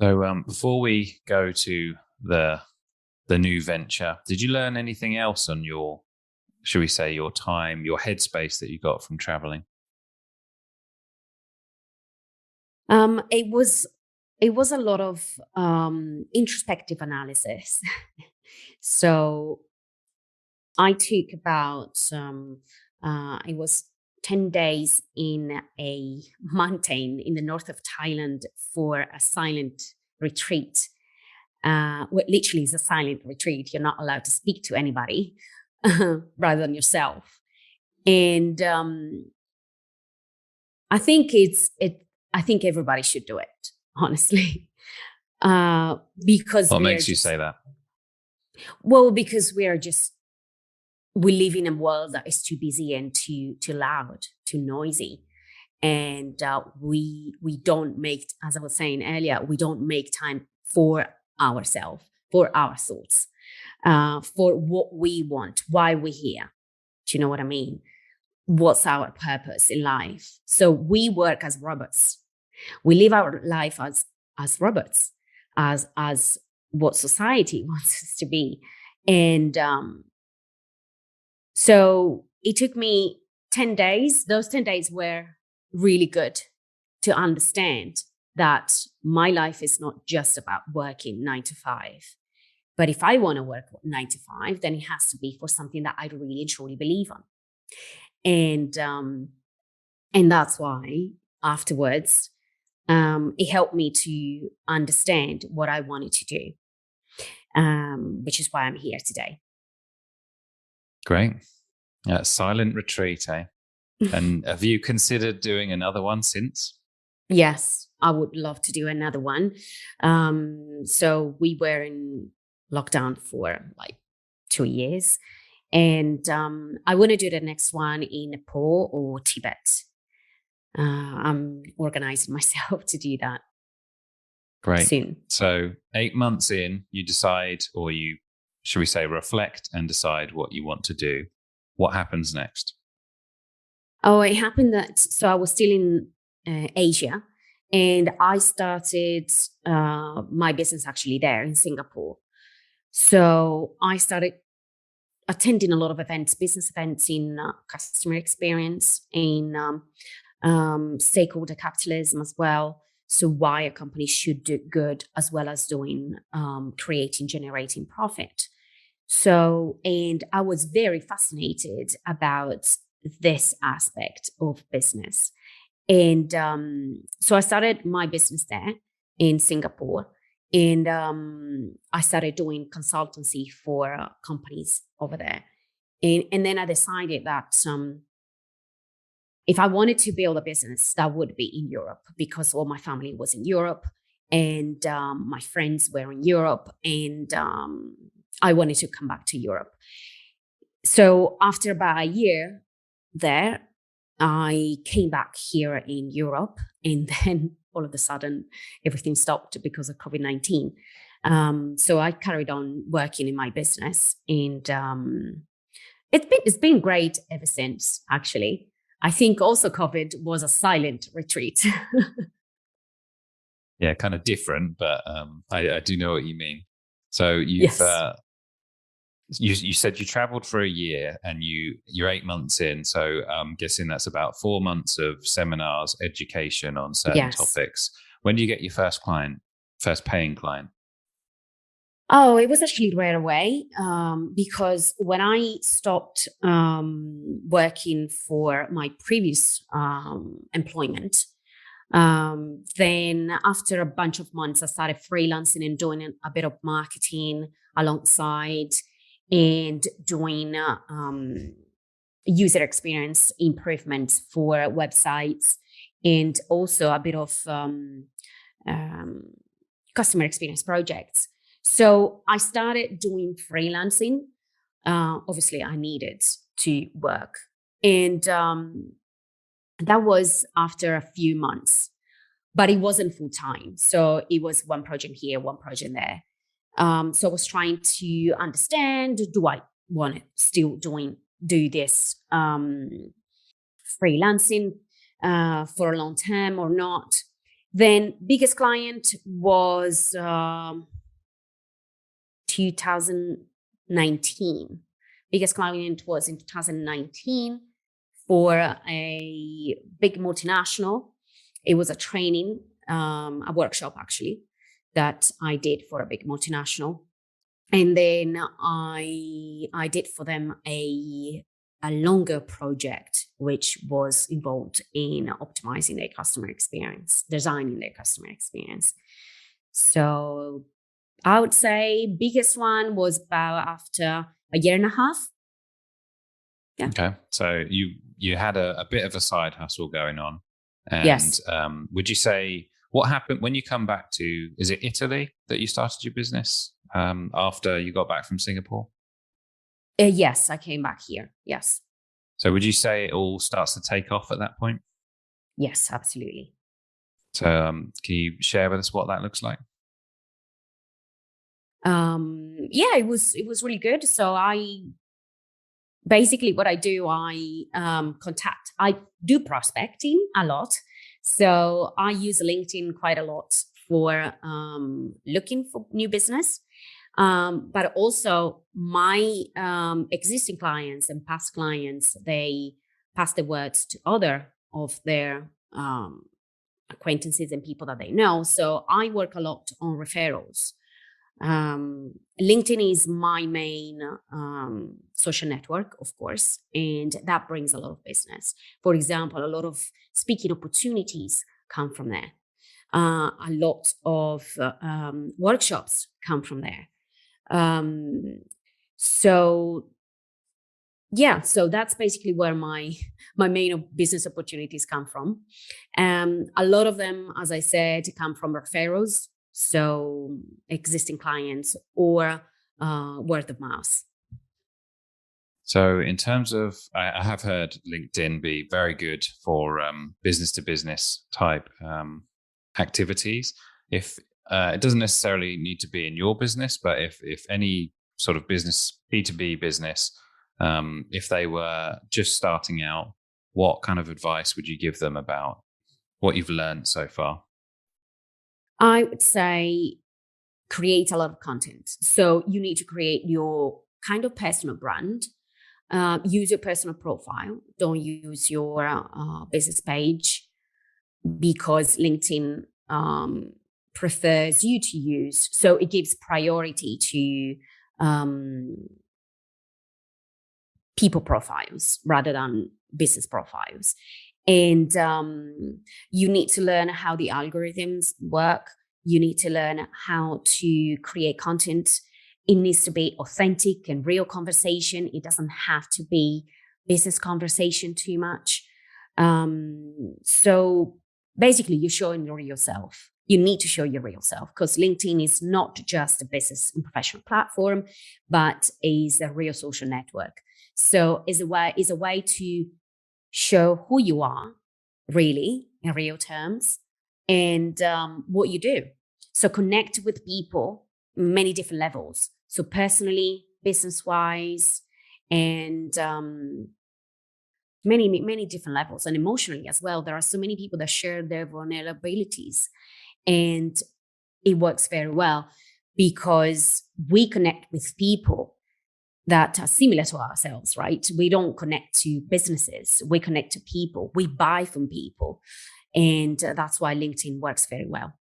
So before we go to the new venture, did you learn anything else on your, should we say, your time, your headspace that you got from traveling? It was a lot of introspective analysis. So I took about it was 10 days in a mountain in the north of Thailand for a silent retreat. Well, literally, it's a silent retreat. You're not allowed to speak to anybody rather than yourself. And I think I think everybody should do it, honestly, because What makes you say that? well, because we live in a world that is too busy and too loud, too noisy, and we don't make, as I was saying earlier, we don't make time for ourselves, for our thoughts, for what we want, why we're here. Do you know what I mean? What's our purpose in life? So we work as robots. We live our life as robots, as what society wants us to be, and so it took me 10 days. Those 10 days were really good to understand that my life is not just about working 9 to 5. But if I want to work 9 to 5, then it has to be for something that I really truly believe on. And that's why afterwards, it helped me to understand what I wanted to do, which is why I'm here today. Great. Silent retreat, eh? And have you considered doing another one since? Yes, I would love to do another one. So we were in lockdown for like 2 years. And I want to do the next one in Nepal or Tibet. I'm organizing myself to do that. Great. Soon. So 8 months in, you decide, or you, should we say, reflect and decide what you want to do. What happens next? Oh, it happened that, so I was still in Asia, and I started my business actually there in Singapore. So I started attending a lot of events, business events in customer experience, in stakeholder capitalism as well. So why a company should do good as well as doing creating, generating profit. So, and I was very fascinated about this aspect of business. And so I started my business there in Singapore. And I started doing consultancy for companies over there. And then I decided that if I wanted to build a business, that would be in Europe, because all my family was in Europe and my friends were in Europe, and I wanted to come back to Europe. So after about a year there, I came back here in Europe, and then all of a sudden everything stopped because of COVID-19. So I carried on working in my business, and it's been great ever since, actually. I think also COVID was a silent retreat. Yeah, kind of different, but I do know what you mean. So you've Yes. you said you traveled for a year and you're 8 months in. So I'm guessing that's about 4 months of seminars, education on certain Yes. topics. When do you get your first client, first paying client? Oh, it was actually right away, because when I stopped working for my previous employment, then after a bunch of months, I started freelancing and doing a bit of marketing alongside, and doing user experience improvements for websites, and also a bit of um, customer experience projects. So I started doing freelancing. Obviously, I needed to work. And that was after a few months, but it wasn't full time. So it was one project here, one project there. So I was trying to understand, do I want to still do this freelancing for a long time or not? Then biggest client was 2019. Biggest client was in 2019 for a big multinational. It was a training, a workshop actually, that I did for a big multinational. And then I did for them a longer project, which was involved in optimizing their customer experience, designing their customer experience. So I would say biggest one was about after a year and a half. Yeah. Okay. So you had a bit of a side hustle going on. And Yes. Would you say what happened when you come back to, is it Italy that you started your business after you got back from Singapore? Yes, I came back here. Yes. So would you say it all starts to take off at that point? Yes, absolutely. So can you share with us what that looks like? Yeah, it was really good. So basically what I do, I do prospecting a lot. So I use LinkedIn quite a lot for looking for new business. But also my existing clients and past clients, they pass the words to other of their acquaintances and people that they know. So I work a lot on referrals. LinkedIn is my main social network, of course, and that brings a lot of business. For example, a lot of speaking opportunities come from there. A lot of workshops come from there. So that's basically where my main business opportunities come from. A lot of them, as I said, come from referrals. So existing clients or word of mouth. So in terms of, I have heard LinkedIn be very good for business to business type activities. If it doesn't necessarily need to be in your business, but if any sort of business, B2B business, if they were just starting out, what kind of advice would you give them about what you've learned so far? I would say create a lot of content. So you need to create your kind of personal brand. Use your personal profile. Don't use your business page, because LinkedIn prefers you to use. So it gives priority to people profiles rather than business profiles. And you need to learn how the algorithms work. You need to learn how to create content. It needs to be authentic and real conversation. It doesn't have to be business conversation too much. So basically, you're showing your real self. You need to show your real self, because LinkedIn is not just a business and professional platform, but is a real social network. So is a way to show who you are really in real terms and what you do. So connect with people many different levels. So personally, business-wise, and many different levels, and emotionally as well. There are so many people that share their vulnerabilities, and it works very well because we connect with people that are similar to ourselves, right? We don't connect to businesses. We connect to people. We buy from people. And that's why LinkedIn works very well.